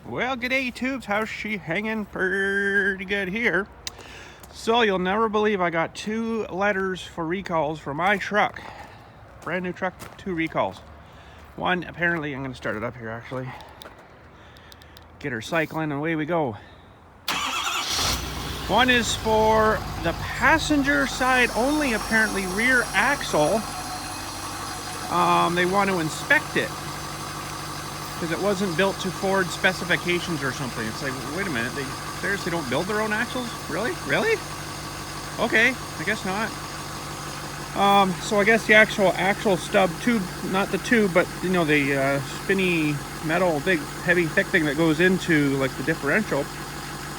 Well, g'day tubes, how's she hanging? Pretty good here. So you'll never believe I got 2 letters for recalls for my truck. Brand new truck, 2 recalls. One, apparently, I'm gonna start it up here actually. Get her cycling and away we go. One is for the passenger side only, apparently rear axle. They want to inspect it, because it wasn't built to Ford specifications or something. It's like, wait a minute, they seriously don't build their own axles? Really? Okay, I guess not. So I guess the actual axle stub tube, not the tube, but you know, the spinny metal, big, heavy, thick thing that goes into like the differential,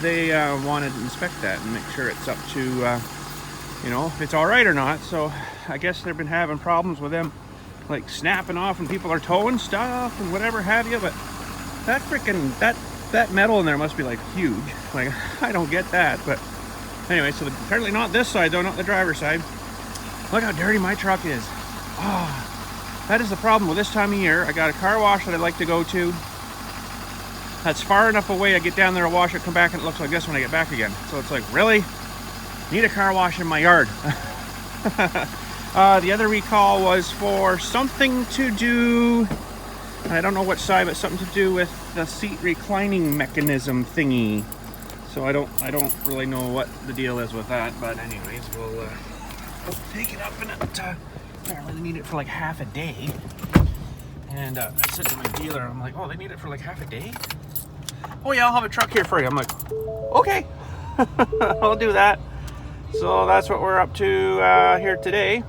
they wanted to inspect that and make sure it's up to, you know, if it's all right or not. So I guess they've been having problems with them like snapping off when people are towing stuff and whatever have you, but that freaking that metal in there must be like huge. Like, I don't get that. But anyway, so apparently not this side though, not the driver's side. Look how dirty my truck is. Oh, that is the problem with this time of year. I got a car wash that I'd like to go to. That's far enough away. I get down there, I wash it, come back, and it looks like this when I get back again. So it's like, really? Need a car wash in my yard. The other recall was for something to do, I don't know what side, but something to do with the seat reclining mechanism thingy. So I don't really know what the deal is with that, but anyways, we'll take it up, and apparently they need it for like half a day. And I said to my dealer, I'm like, oh, they need it for like half a day? Oh yeah, I'll have a truck here for you. I'm like, okay, I'll do that. So that's what we're up to here today.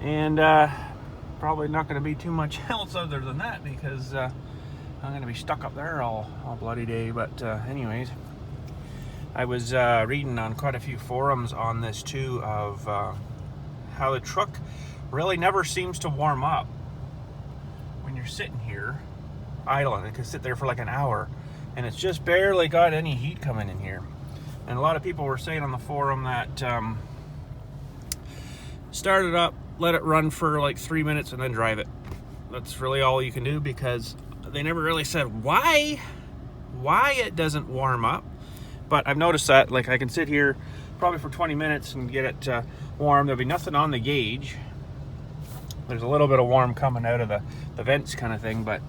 And probably not going to be too much else other than that, because I'm going to be stuck up there all bloody day. But anyways, I was reading on quite a few forums on this too, of how the truck really never seems to warm up when you're sitting here idling. It can sit there for like an hour and it's just barely got any heat coming in here. And a lot of people were saying on the forum that start it up, let it run for like 3 minutes, and then drive it. That's really all you can do, because they never really said why it doesn't warm up. But I've noticed that, like, I can sit here probably for 20 minutes and get it warm. There'll be nothing on the gauge. There's a little bit of warm coming out of the vents kind of thing, but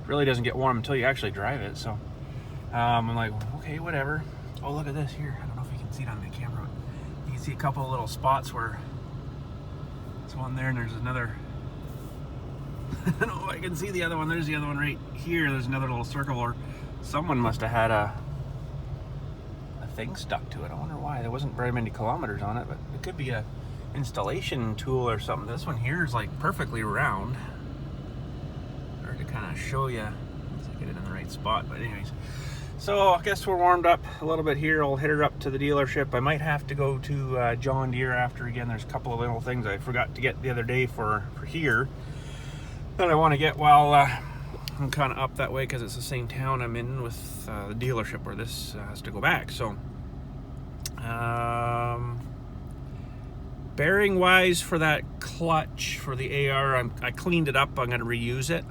really doesn't get warm until you actually drive it. So I'm like, okay, whatever. Oh, look at this here. I don't know if you can see it on the camera. You can see a couple of little spots where there's one there, and there's another. I don't know if I can see the other one. There's the other one right here. There's another little circle, or someone must have had a thing stuck to it. I wonder why. There wasn't very many kilometers on it, but it could be a installation tool or something. This one here is like perfectly round. Hard to kind of show you. Let's get it in the right spot. But anyways, so I guess we're warmed up a little bit here. I'll hit her up to the dealership. I might have to go to John Deere after again. There's a couple of little things I forgot to get the other day for here that I want to get while I'm kind of up that way, because it's the same town I'm in with the dealership where this has to go back. So bearing wise for that clutch for the AR, I cleaned it up. I'm going to reuse it.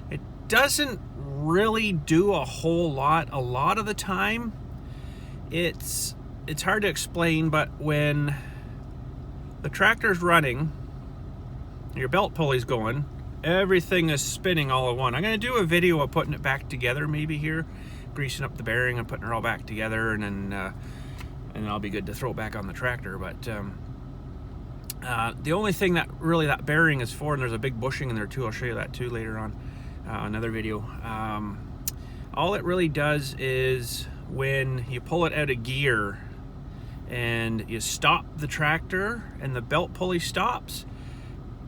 It doesn't really do a whole lot. A lot of the time it's hard to explain, but when the tractor's running, your belt pulley's going, everything is spinning all at once. I'm going to do a video of putting it back together, maybe here, greasing up the bearing and putting it all back together, and then I'll be good to throw it back on the tractor. But the only thing that really that bearing is for, and there's a big bushing in there too, I'll show you that too later on another video. All it really does is when you pull it out of gear and you stop the tractor and the belt pulley stops,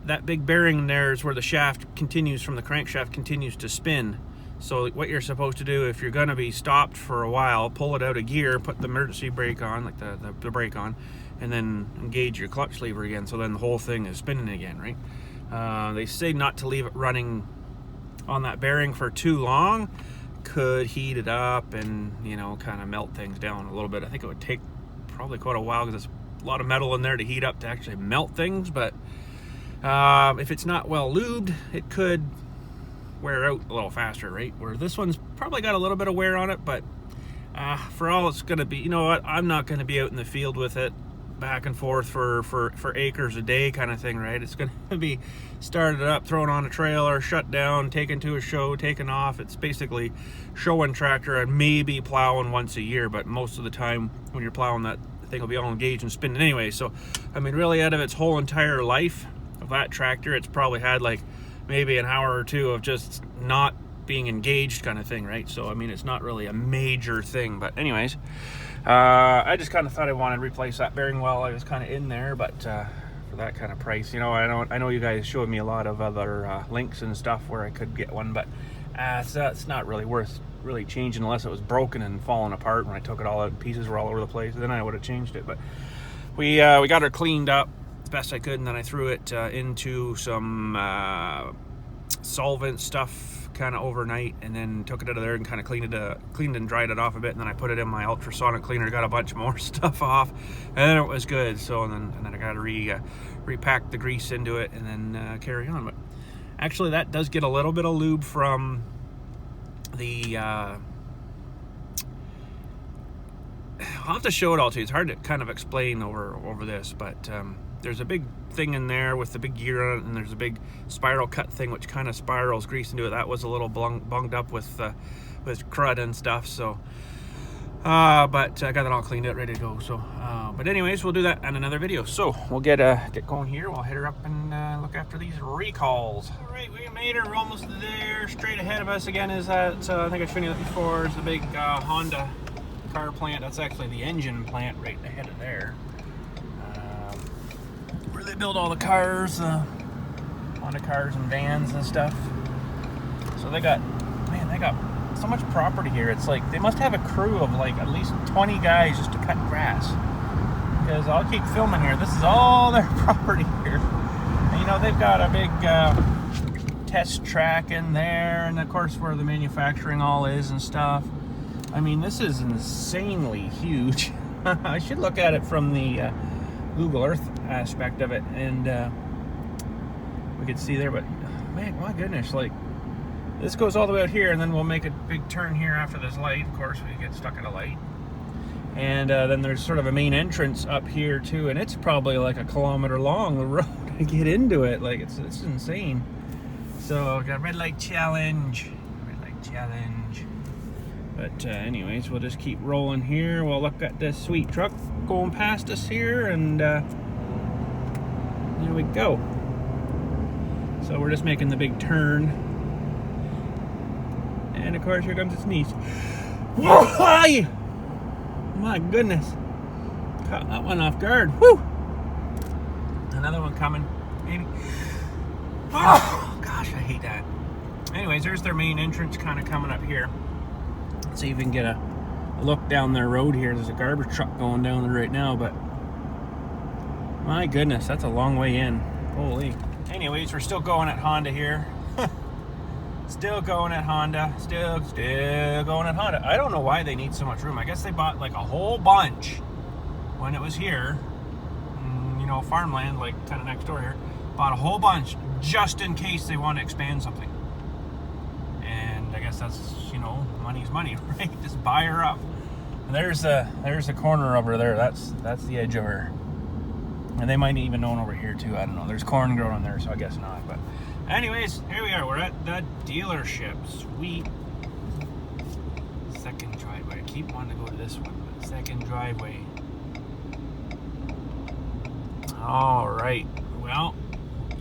that big bearing there is where the shaft continues, from the crankshaft continues to spin. So what you're supposed to do, if you're going to be stopped for a while, pull it out of gear, put the emergency brake on, like the brake on, and then engage your clutch lever again. So then the whole thing is spinning again, right? They say not to leave it running on that bearing for too long. Could heat it up and, you know, kind of melt things down a little bit. I think it would take probably quite a while, because there's a lot of metal in there to heat up to actually melt things. But if it's not well lubed, it could wear out a little faster, right? Where this one's probably got a little bit of wear on it, but for all it's gonna be, you know what, I'm not gonna be out in the field with it back and forth for acres a day kind of thing, right? It's gonna be started up, thrown on a trailer, shut down, taken to a show, taken off. It's basically showing tractor and maybe plowing once a year, but most of the time when you're plowing, that thing will be all engaged and spinning anyway. So I mean, really, out of its whole entire life of that tractor, it's probably had like maybe an hour or two of just not being engaged kind of thing, right? So I mean, it's not really a major thing, but anyways, I just kind of thought I wanted to replace that bearing while I was kind of in there, but for that kind of price, you know, I know you guys showed me a lot of other links and stuff where I could get one, but so it's not really worth really changing unless it was broken and falling apart. When I took it all out, pieces were all over the place, then I would have changed it. But we got her cleaned up as best I could, and then I threw it into some solvent stuff kind of overnight, and then took it out of there and kind of cleaned and dried it off a bit, and then I put it in my ultrasonic cleaner, got a bunch more stuff off, and then it was good. So and then I got to repack the grease into it and then carry on. But actually, that does get a little bit of lube from the I'll have to show it all to you. It's hard to kind of explain over this, but there's a big thing in there with the big gear on it, and there's a big spiral cut thing which kind of spirals grease into it. That was a little bunged up with crud and stuff. So but I got it all cleaned out, ready to go. So but anyways, we'll do that in another video. So we'll get going here. We'll hit her up and look after these recalls. All right, we made her. We're almost there. Straight ahead of us again is that I think I showed you that before, is the big Honda car plant. That's actually the engine plant right ahead of there, where they build all the cars, Honda cars and vans and stuff. So they got so much property here. It's like they must have a crew of like at least 20 guys just to cut grass, because I'll keep filming here. This is all their property here. And, you know, they've got a big test track in there, and of course where the manufacturing all is and stuff. I mean, this is insanely huge. I should look at it from the Google Earth aspect of it, and we could see there, but man, my goodness, like this goes all the way out here, and then we'll make a big turn here after this light. Of course, we get stuck at a light, and then there's sort of a main entrance up here too, and it's probably like a kilometer long, the road to get into it. Like it's insane. So got red light challenge. But anyways, we'll just keep rolling here. We'll look at this sweet truck going past us here, and there we go. So we're just making the big turn. And of course, here comes its niece. Whoa! My goodness. Caught that one off guard. Woo! Another one coming, maybe. Oh, gosh, I hate that. Anyways, there's their main entrance kind of coming up here. Let's see if we can get a look down their road here. There's a garbage truck going down there right now, but my goodness, that's a long way in. Holy. Anyways, we're still going at Honda here. Still going at Honda. Still going at Honda. I don't know why they need so much room. I guess they bought like a whole bunch when it was here. You know, farmland, like kind of next door here. Bought a whole bunch just in case they want to expand something. And I guess that's, you know, money's money, right? Just buy her up. And there's the corner over there. That's the edge of her. And they might even own over here too. I don't know. There's corn growing there, so I guess not. But anyways, here we are. We're at the dealership. Sweet. Second driveway. I keep wanting to go to this one, but second driveway. All right. Well,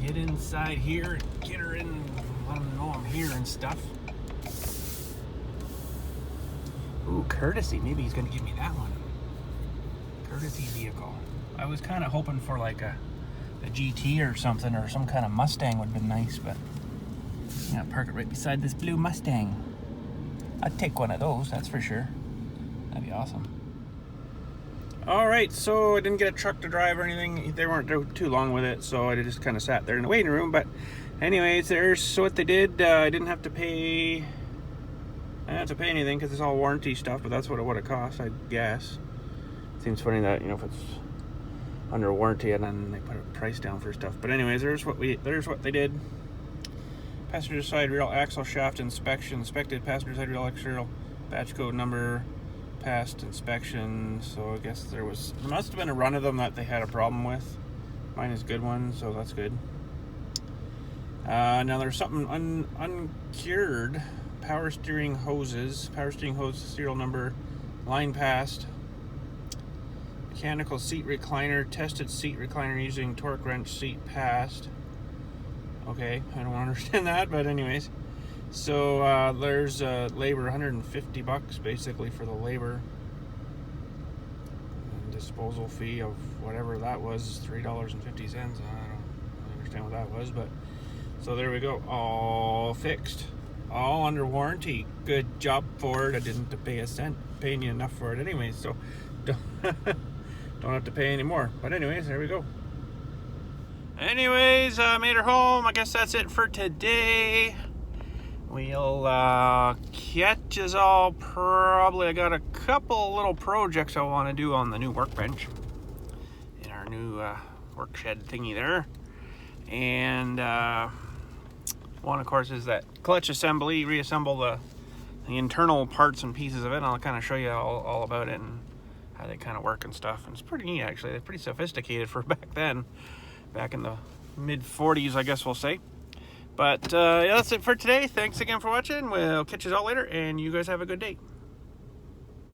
get inside here and get her in. Let them know I'm here and stuff. Ooh, courtesy. Maybe he's going to give me that one. Courtesy vehicle. I was kind of hoping for like a GT or something, or some kind of Mustang would have been nice, but I'm going to park it right beside this blue Mustang. I'd take one of those, that's for sure. That'd be awesome. Alright, so I didn't get a truck to drive or anything. They weren't too long with it, so I just kind of sat there in the waiting room. But anyways, there's what they did. I didn't have to pay... I didn't have to pay anything because it's all warranty stuff, but that's what it would have cost, I guess. Seems funny that, you know, if it's under warranty and then they put a price down for stuff. But anyways, there's what they did. Passenger side rear axle shaft inspection. Inspected passenger side rear axle batch code number. Passed inspection. So I guess there must have been a run of them that they had a problem with. Mine is a good one, so that's good. Now there's something uncured. Power steering hoses. Power steering hose serial number. Line passed. Mechanical seat recliner. Tested seat recliner using torque wrench seat passed. Okay, I don't understand that, but anyways. So there's labor, 150 bucks basically for the labor. And disposal fee of whatever that was, $3.50. I don't understand what that was, but so there we go. All fixed. All under warranty. Good job, Ford. I didn't have to pay a cent. Paying you enough for it anyways, so don't have to pay any more. But anyways, there we go. Anyways, made her home. I guess that's it for today. We'll catch us all probably. I got a couple little projects I want to do on the new workbench in our new work shed thingy there. And one, of course, is that clutch assembly, reassemble the internal parts and pieces of it. And I'll kind of show you all about it and how they kind of work and stuff. And it's pretty neat, actually. They're pretty sophisticated for back then, back in the mid-40s, I guess we'll say. But yeah, that's it for today. Thanks again for watching. We'll catch you all later, and you guys have a good day.